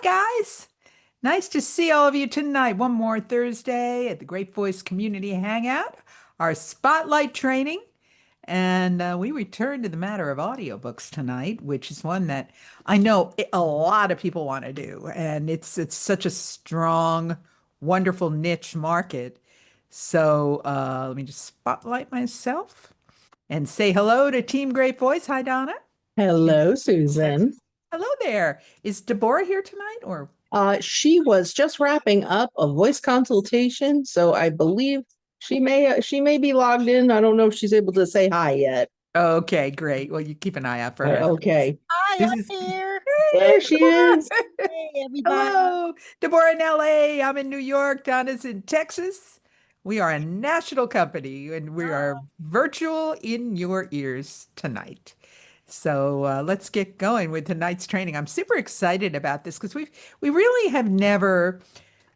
guys. Nice to see all of you tonight. One more Thursday at the Great Voice Community Hangout, our spotlight training. And we return to the matter of audiobooks tonight, which is one that I know a lot of people want to do. And it's such a strong, wonderful niche market. So let me just spotlight myself and say hello to Team Great Voice. Hi, Donna. In Hello, Susan. Texas. Hello there. Is Deborah here tonight or? She was just wrapping up a voice consultation, so I believe she may be logged in. I don't know if she's able to say hi yet. Okay, great. Well, you keep an eye out for her. Okay, Hi, This I'm is here. there Hey, she is. Deborah. Hey, everybody. Hello. Deborah in LA. I'm in New York. Donna's in Texas. We are a national company and we are Oh, virtual in your ears tonight. So let's get going with tonight's training. I'm super excited about this because we really have never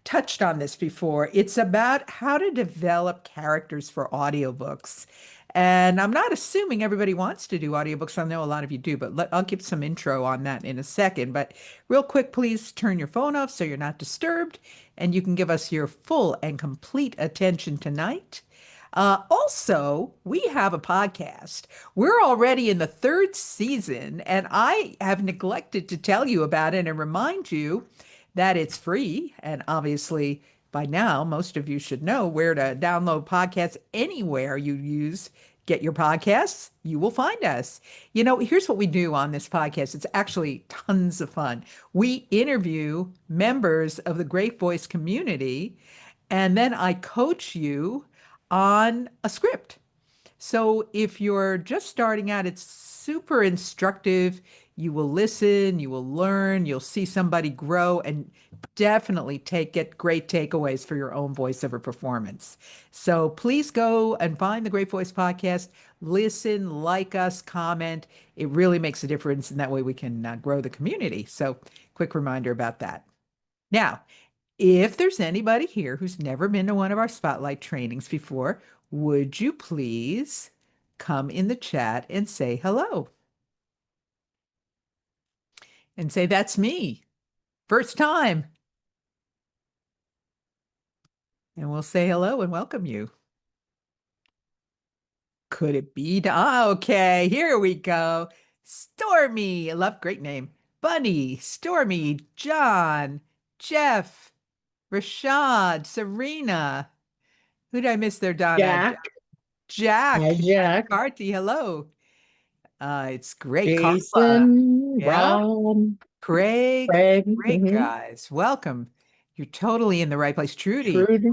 touched on this before. It's about how to develop characters for audiobooks. And I'm not assuming everybody wants to do audiobooks. I know a lot of you do, but I'll give some intro on that in a second. But real quick, please turn your phone off so you're not disturbed, and you can give us your full and complete attention tonight. Also, we have a podcast. We're already in the third season, and I have neglected to tell you about it and remind you that it's free. And obviously, by now, most of you should know where to download podcasts anywhere you get your podcasts. You will find us. Here's what we do on this podcast. It's actually tons of fun. We interview members of the Great Voice community, and then I coach you on a script. So if you're just starting out, it's super instructive. You will listen, you will learn, you'll see somebody grow, and definitely get great takeaways for your own voiceover performance. So please go and find the Great Voice Podcast, listen, like us, comment. It really makes a difference, and that way we can grow the community. So quick reminder about that. Now, if there's anybody here who's never been to one of our spotlight trainings before, would you please come in the chat and say hello? And say, that's me. First time. And we'll say hello and welcome you. Could it be? Okay, here we go. Stormy. I love, great name. Bunny, Stormy, John, Jeff, Rashad, Serena. Who did I miss there, Donna? Jack. Hi, Jack, Jack. Carty, hello. It's great. Carla, Jason, yeah. Rob, Craig, Craig, great guys. Welcome. You're totally in the right place. Trudy, Trudy.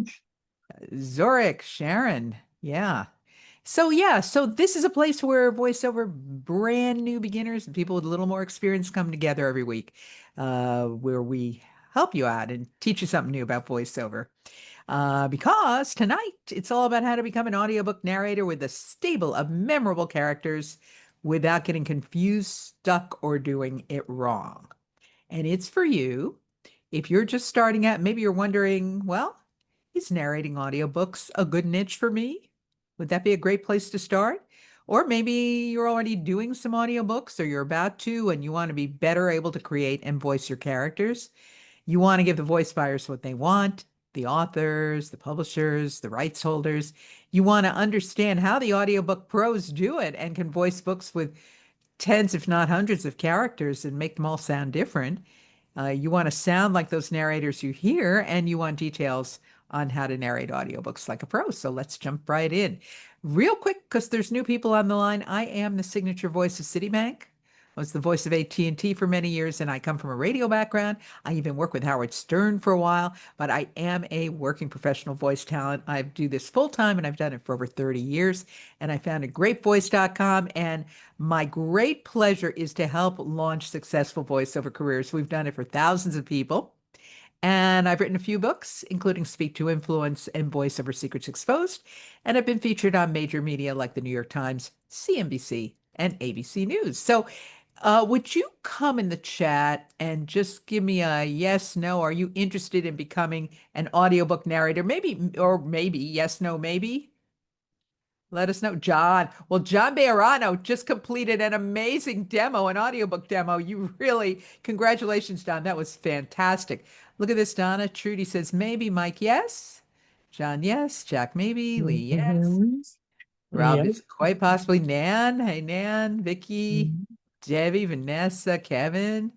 Zorik, Sharon. Yeah. So this is a place where voiceover brand new beginners and people with a little more experience come together every week, where we help you out and teach you something new about voiceover. Because tonight it's all about how to become an audiobook narrator with a stable of memorable characters without getting confused, stuck, or doing it wrong. And it's for you. If you're just starting out, maybe you're wondering, well, is narrating audiobooks a good niche for me? Would that be a great place to start? Or maybe you're already doing some audiobooks or you're about to, and you want to be better able to create and voice your characters. You want to give the voice buyers what they want, the authors, the publishers, the rights holders. You want to understand how the audiobook pros do it and can voice books with tens, if not hundreds of characters and make them all sound different. You want to sound like those narrators you hear, and you want details on how to narrate audiobooks like a pro. So let's jump right in. Real quick, because there's new people on the line. I am the signature voice of Citibank. I was the voice of AT&T for many years, and I come from a radio background. I even worked with Howard Stern for a while, but I am a working professional voice talent. I do this full time, and I've done it for over 30 years. And I founded greatvoice.com, and my great pleasure is to help launch successful voiceover careers. We've done it for thousands of people. And I've written a few books, including Speak to Influence and Voiceover Secrets Exposed. And I've been featured on major media like the New York Times, CNBC, and ABC News. So, would you come in the chat and just give me a yes, no? Are you interested in becoming an audiobook narrator? Maybe, or maybe, yes, no, maybe. Let us know. John. Well, John Bearano just completed an amazing demo, an audiobook demo. You really, congratulations, Don. That was fantastic. Look at this, Donna. Trudy says, maybe. Mike, yes. John, yes. Jack, maybe. Lee, yes. Mhm. Rob Yep. is quite possibly. Nan. Hey, Nan. Vicky. Mhm. Debbie, Vanessa, Kevin.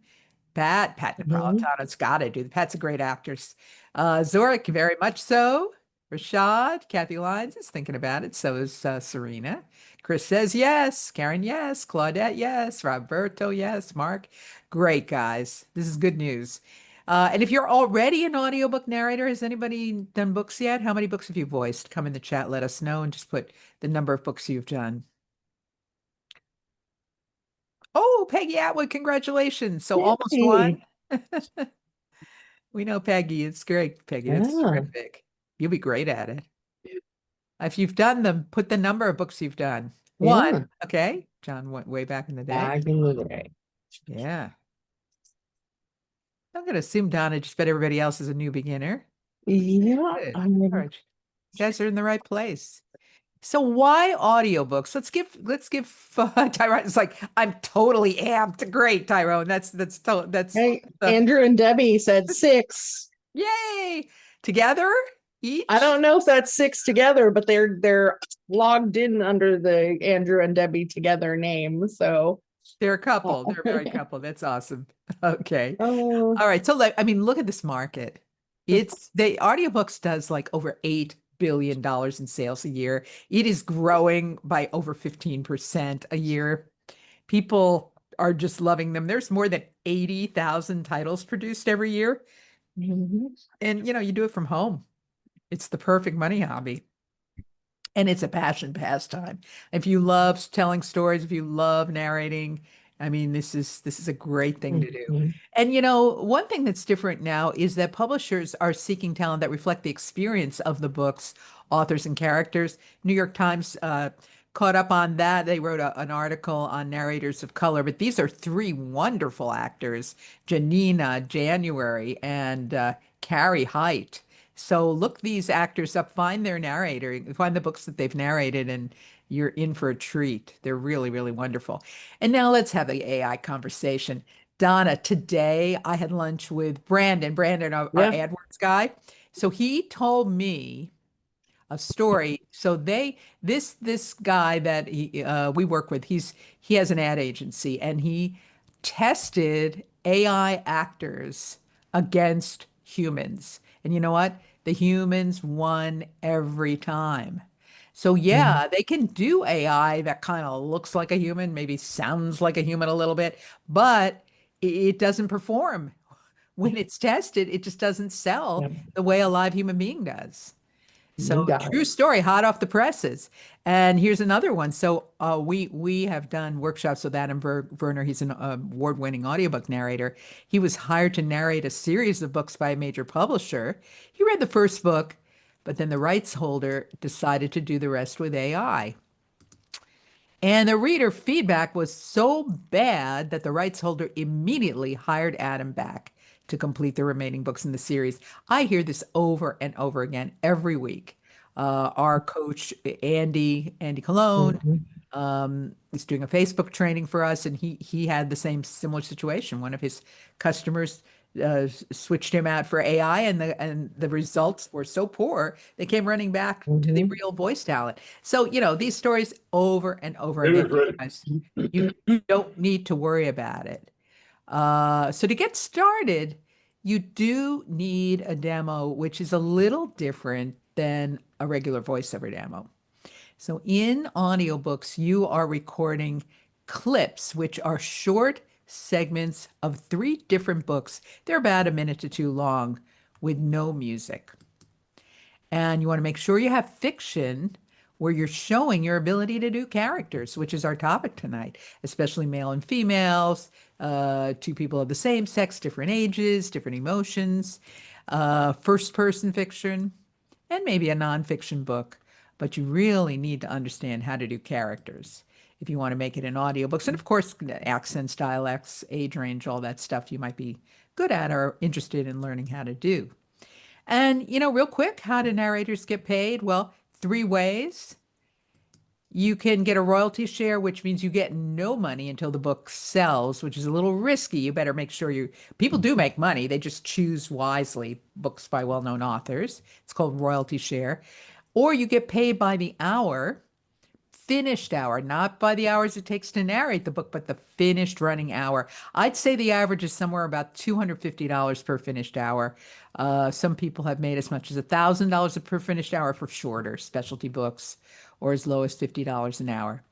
Pat Mhm. Napolitano's got to do. Pat's a great actress. Zorik, very much so. Rashad, Kathy Lyons is thinking about it. So is Serena. Chris says yes. Karen, yes. Claudette, yes. Roberto, yes. Mark, great guys. This is good news. And if you're already an audiobook narrator, has anybody done books yet? How many books have you voiced? Come in the chat, let us know, and just put the number of books you've done. Oh, Peggy Atwood, congratulations. So almost one. Yay. We know Peggy. It's great, Peggy. That's Yeah. terrific. You'll be great at it. If you've done them, put the number of books you've done. One. Yeah. Okay. John went way back in the day. Back in the day. Yeah. I'm going to assume Donna just bet everybody else is a new beginner. Yeah. Good. All right. You guys are in the right place. So why audiobooks? Let's give Tyrone. It's like I'm totally amped. Great, Tyrone. That's Hey, the Andrew and Debbie said six. yay together I each. don't know if that's six together, but they're logged in under the Andrew and Debbie together name. So, They're a couple. oh, They're a married couple. That's awesome. Okay. oh, All right. So I mean, look at this market. It's the audiobooks does like over $8 billion in sales a year. It is growing by over 15% a year. People are just loving them. There's more than 80,000 titles produced every year. mhm, And you do it from home. It's the perfect money hobby. And it's a passion pastime. If you love telling stories, if you love narrating, I mean, this is a great thing to do. mhm, And one thing that's different now is that publishers are seeking talent that reflect the experience of the books, authors, and characters. New York Times caught up on that. They wrote an article on narrators of color, but these are three wonderful actors, Janina January and Carrie Height. So look these actors up, find their narrator, find the books that they've narrated, and you're in for a treat. They're really, really wonderful. And now let's have the AI conversation. Donna, today I had lunch with Brandon, our yeah, AdWords guy. So he told me a story. So this guy that we work with, he has an ad agency and he tested AI actors against humans. And you know what? The humans won every time. So mhm, yeah, they can do AI that kind of looks like a human, maybe sounds like a human a little bit, but it doesn't perform. When it's tested, it just doesn't sell yeah, the way a live human being does. you So got true it. story, hot off the presses. And here's another one. So we have done workshops with Adam Werner. He's an award-winning audiobook narrator. He was hired to narrate a series of books by a major publisher. He read the first book, but then the rights holder decided to do the rest with AI. And the reader feedback was so bad that the rights holder immediately hired Adam back to complete the remaining books in the series. I hear this over and over again every week. Our coach, Andy Cologne, Mhm, is doing a Facebook training for us, and he had the same similar situation. One of his customers switched him out for AI, and the results were so poor they came running back to the mhm. real voice talent. So these stories over and over again, guys. You don't need to worry about it. So to get started, you do need a demo, which is a little different than a regular voiceover demo. So in audiobooks, you are recording clips, which are short segments of three different books. They're about a minute to two long with no music. And you want to make sure you have fiction where you're showing your ability to do characters, which is our topic tonight, especially male and females, two people of the same sex, different ages, different emotions, first person fiction, and maybe a nonfiction book. But you really need to understand how to do characters if you want to make it in audiobooks. And of course, accents, dialects, age range, all that stuff you might be good at or interested in learning how to do. And real quick, how do narrators get paid? Well, three ways. You can get a royalty share, which means you get no money until the book sells, which is a little risky. You better make sure people do make money. They just choose wisely books by well-known authors. It's called royalty share. Or you get paid by the hour, finished hour, not by the hours it takes to narrate the book, but the finished running hour. I'd say the average is somewhere about $250 per finished hour. Some people have made as much as $1,000 per finished hour for shorter specialty books, or as low as $50 an hour.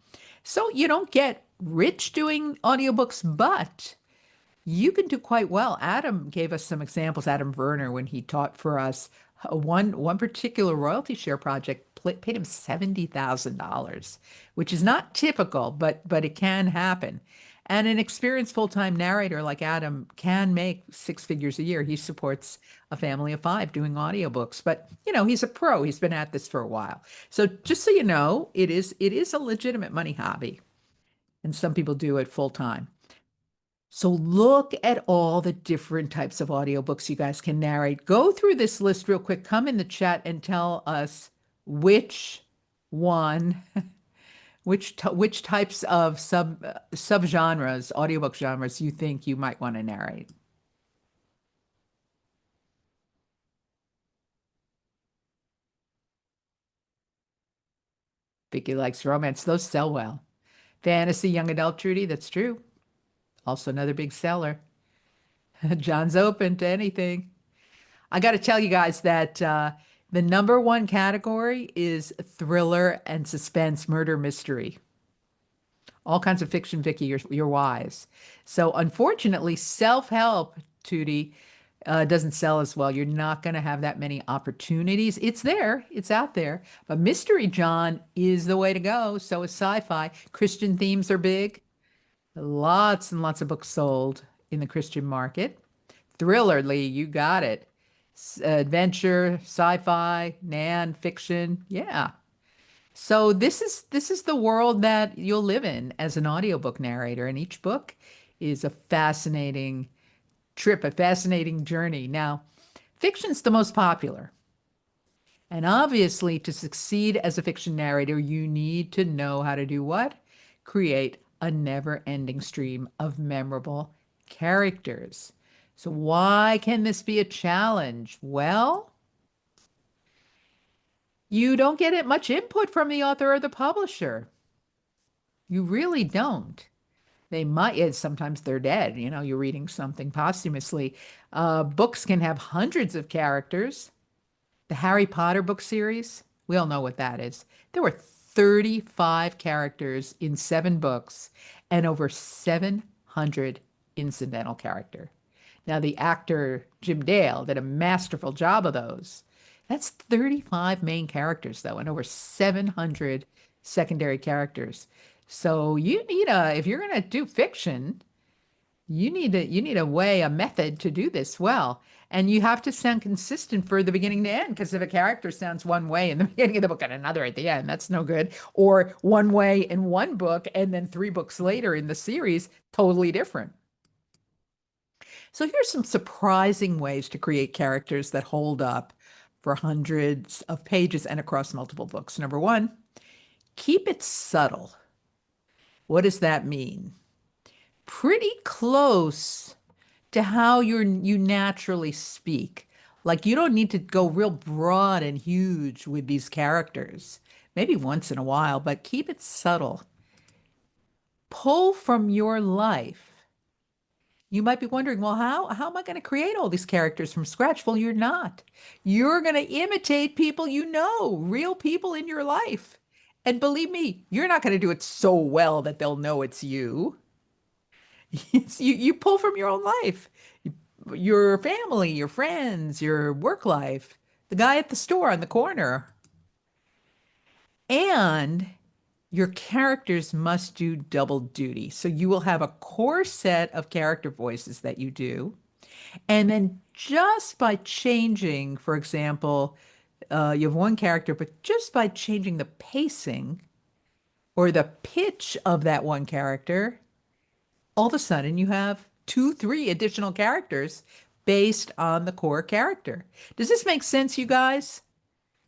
So you don't get rich doing audiobooks, but you can do quite well. Adam gave us some examples, Adam Werner, when he taught for us. One particular royalty share project paid him $70,000, which is not typical, but it can happen. And an experienced full-time narrator like Adam can make six figures a year. He supports a family of five doing audiobooks, but he's a pro. He's been at this for a while. So just so you know, it is a legitimate money hobby, and some people do it full time. So look at all the different types of audiobooks you guys can narrate. Go through this list real quick. Come in the chat and tell us which one, which types of subgenres, audiobook genres you think you might want to narrate. Vicky likes romance. Those sell well. Fantasy, young adult, Trudy, that's true. Also another big seller. John's open to anything. I got to tell you guys that the number one category is thriller and suspense, murder mystery. All kinds of fiction, Vicky, you're wise. So unfortunately, self-help, Tootie, doesn't sell as well. You're not going to have that many opportunities. It's there, it's out there. But mystery, John, is the way to go. So is sci-fi. Christian themes are big. Lots and lots of books sold in the Christian market. Thriller, Lee, you got it. Adventure, sci-fi, nan, fiction. Yeah. So this is the world that you'll live in as an audiobook narrator, and each book is a fascinating trip, a fascinating journey. Now, fiction's the most popular. And obviously, to succeed as a fiction narrator, you need to know how to do what? Create a never-ending stream of memorable characters. So why can this be a challenge? Well, you don't get it much input from the author or the publisher. You really don't. They might, yeah, sometimes they're dead. You're reading something posthumously. Books can have hundreds of characters. The Harry Potter book series, we all know what that is. There were 35 characters in 7 books and over 700 incidental character. Now, the actor Jim Dale did a masterful job of those. That's 35 main characters, though, and over 700 secondary characters. So if you're going to do fiction, you need a method to do this well. And you have to sound consistent for the beginning to end, because if a character sounds one way in the beginning of the book and another at the end, that's no good. Or one way in one book and then 3 books later in the series, totally different. So here's some surprising ways to create characters that hold up for hundreds of pages and across multiple books. Number one, keep it subtle. What does that mean? Pretty close to how you naturally speak. Like, you don't need to go real broad and huge with these characters. Maybe once in a while, but keep it subtle. Pull from your life. You might be wondering, well, how am I going to create all these characters from scratch? Well, you're not. You're going to imitate people real people in your life. And believe me, you're not going to do it so well that they'll know it's you. You pull from your own life, your family, your friends, your work life, the guy at the store on the corner. And your characters must do double duty. So you will have a core set of character voices that you do. And then just by changing, for example, you have one character, but just by changing the pacing or the pitch of that one character, all of a sudden you have 2, 3 additional characters based on the core character. Does this make sense, you guys?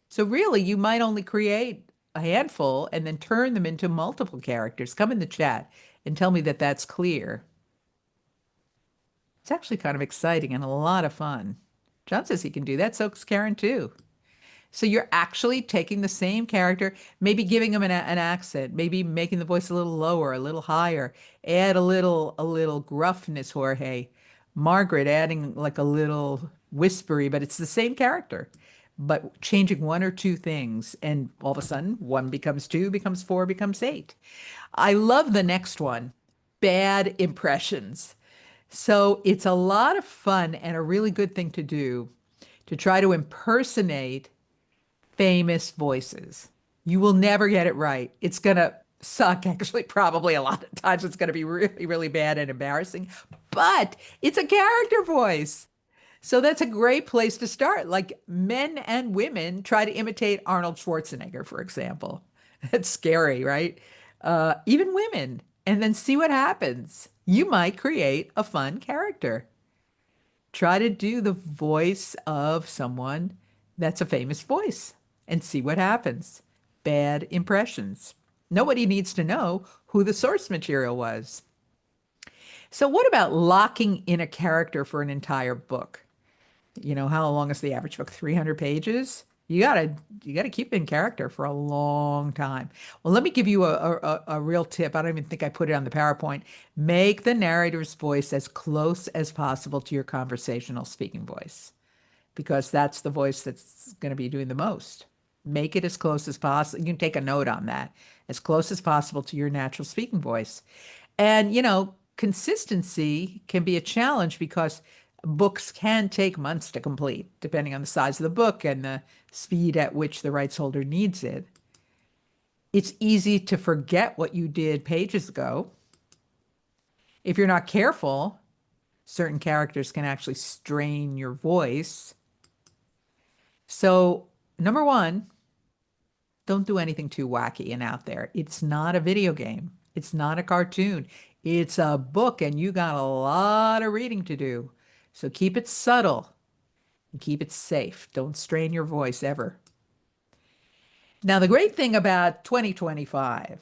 So really, you might only create a handful and then turn them into multiple characters. Come in the chat and tell me that that's clear. It's actually kind of exciting and a lot of fun. John says he can do that. So does Karen too. So you're actually taking the same character, maybe giving them an accent, maybe making the voice a little lower, a little higher, add a little gruffness, Jorge. Margaret adding like a little whispery, but it's the same character, but changing one or two things, and all of a sudden, one becomes two, becomes four, becomes eight. I love the next one, bad impressions. So it's a lot of fun and a really good thing to do to try to impersonate famous voices. You will never get it right. It's going to suck, actually, probably a lot of times. It's going to be really, really bad and embarrassing, but it's a character voice. So that's a great place to start. Like men and women try to imitate Arnold Schwarzenegger, for example. That's scary, right? Even women, and then see what happens. You might create a fun character. Try to do the voice of someone that's a famous voice and see what happens. Bad impressions. Nobody needs to know who the source material was. So, what about locking in a character for an entire book? How long is the average book? 300 pages? You gotta keep in character for a long time. Well, let me give you a real tip. I don't even think I put it on the PowerPoint. Make the narrator's voice as close as possible to your conversational speaking voice, because that's the voice that's going to be doing the most. Make it as close as possible. You can take a note on that, as close as possible to your natural speaking voice. And, consistency can be a challenge because books can take months to complete, depending on the size of the book and the speed at which the rights holder needs it. It's easy to forget what you did pages ago. If you're not careful, certain characters can actually strain your voice. So, number one, don't do anything too wacky and out there. It's not a video game. It's not a cartoon. It's a book, and you got a lot of reading to do. So keep it subtle and keep it safe. Don't strain your voice ever. Now, the great thing about 2025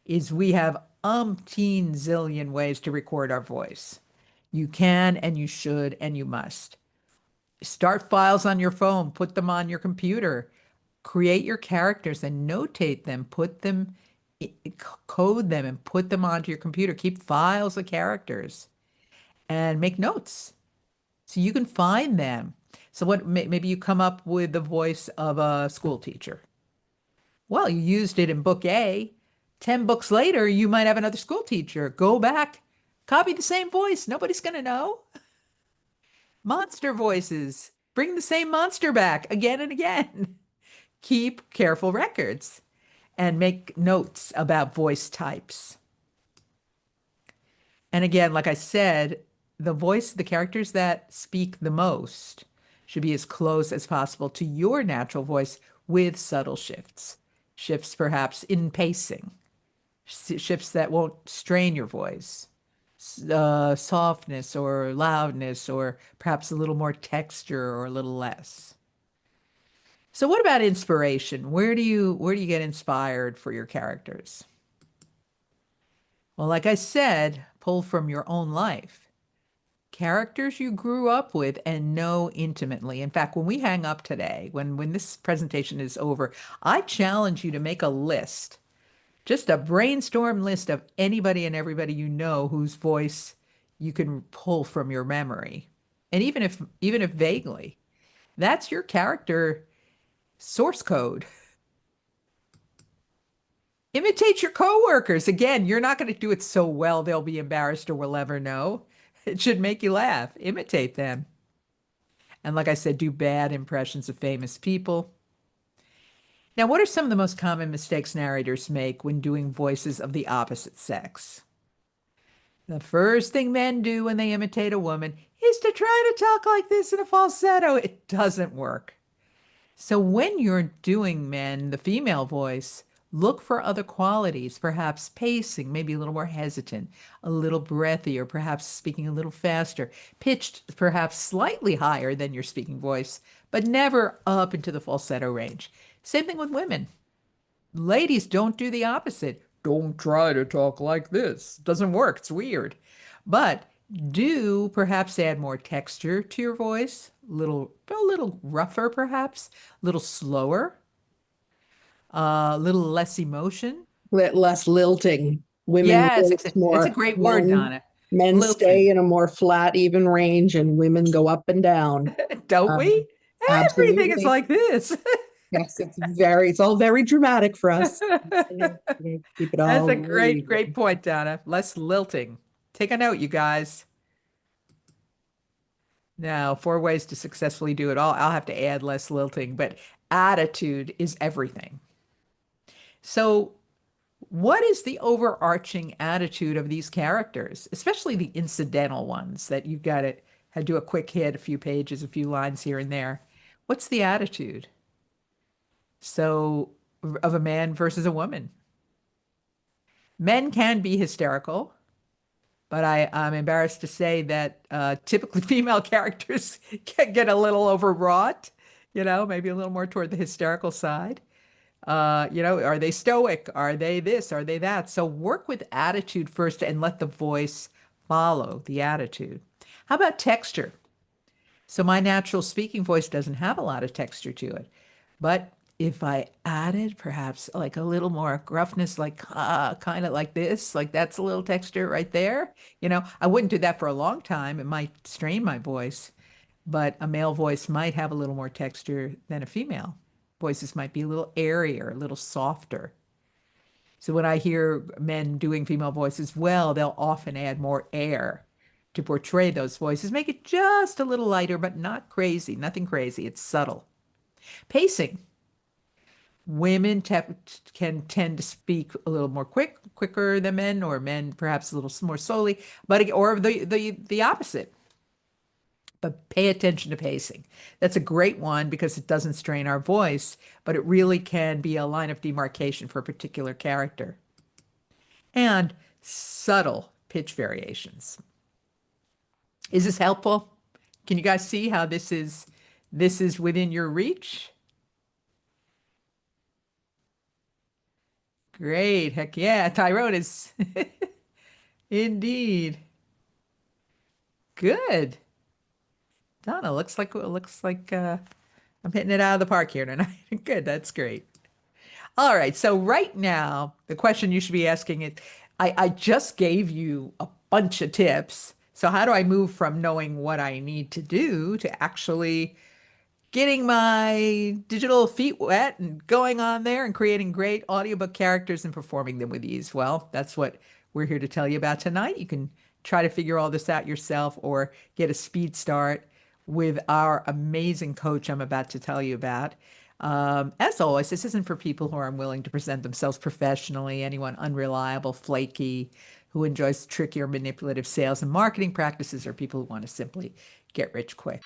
is we have umpteen zillion ways to record our voice. You can and you should and you must. Start files on your phone, put them on your computer, create your characters and notate them, put them, code them and put them onto your computer. Keep files of characters and make notes so you can find them. So maybe you come up with the voice of a school teacher. Well, you used it in book A. 10 books later, you might have another school teacher. Go back, copy the same voice. Nobody's going to know. Monster voices. Bring the same monster back again and again. Keep careful records and make notes about voice types. And again, like I said, the characters that speak the most should be as close as possible to your natural voice with subtle shifts. Shifts perhaps in pacing, shifts that won't strain your voice, softness or loudness, or perhaps a little more texture or a little less. So what about inspiration? Where do you get inspired for your characters? Well, like I said, pull from your own life. Characters you grew up with and know intimately. In fact, when we hang up today, when this presentation is over, I challenge you to make a list, just a brainstorm list of anybody and everybody you know whose voice you can pull from your memory. And even if vaguely, that's your character source code. Imitate your coworkers. Again, you're not going to do it so well they'll be embarrassed or will ever know. It should make you laugh. Imitate them. And like I said, do bad impressions of famous people. Now, what are some of the most common mistakes narrators make when doing voices of the opposite sex? The first thing men do when they imitate a woman is to try to talk like this in a falsetto. It doesn't work. So when you're doing men, the female voice, look for other qualities, perhaps pacing, maybe a little more hesitant, a little breathy, or perhaps speaking a little faster, pitched perhaps slightly higher than your speaking voice, but never up into the falsetto range. Same thing with women. Ladies, don't do the opposite. Don't try to talk like this. Doesn't work. It's weird. But do perhaps add more texture to your voice, a little rougher perhaps, a little slower, a little less emotion. Less lilting. Women Yes, lilt it's a more. great word, Donna. Men Lilting. stay in a more flat, even range, and women go up and down. Don't Um, we? Everything is absolutely. like this. Yes, it's all very dramatic for us. Keep it That's all a very great, great even. point, Donna. Less lilting. Take a note, you guys. Now, 4 ways to successfully do it all. I'll have to add less lilting, but attitude is everything. So, what is the overarching attitude of these characters, especially the incidental ones that you've got to do a quick hit, a few pages, a few lines here and there? What's the attitude? So, of a man versus a woman. Men can be hysterical. But I'm embarrassed to say that typically female characters can get a little overwrought, maybe a little more toward the hysterical side. Are they stoic? Are they this? Are they that? So work with attitude first and let the voice follow the attitude. How about texture? So my natural speaking voice doesn't have a lot of texture to it. But if I added perhaps like a little more gruffness, like kind of like this, like that's a little texture right there. I wouldn't do that for a long time. It might strain my voice, but a male voice might have a little more texture than a female. Voices might be a little airier, a little softer. So when I hear men doing female voices well, they'll often add more air to portray those voices, make it just a little lighter, but not crazy, nothing crazy. It's subtle. Pacing. Women can tend to speak a little more quicker than men, or men perhaps a little more slowly, but or the opposite. But pay attention to pacing. That's a great one because it doesn't strain our voice, but it really can be a line of demarcation for a particular character. And subtle pitch variations. Is this helpful? Can you guys see how this is within your reach? Great. Heck yeah. Tyrone is indeed good. Donna, looks like I'm hitting it out of the park here tonight. Good. That's great. All right. So right now, the question you should be asking is, I just gave you a bunch of tips. So how do I move from knowing what I need to do to actually getting my digital feet wet and going on there and creating great audiobook characters and performing them with ease? Well, that's what we're here to tell you about tonight. You can try to figure all this out yourself or get a speed start with our amazing coach I'm about to tell you about. As always, this isn't for people who are unwilling to present themselves professionally, anyone unreliable, flaky, who enjoys tricky or manipulative sales and marketing practices, or people who want to simply get rich quick.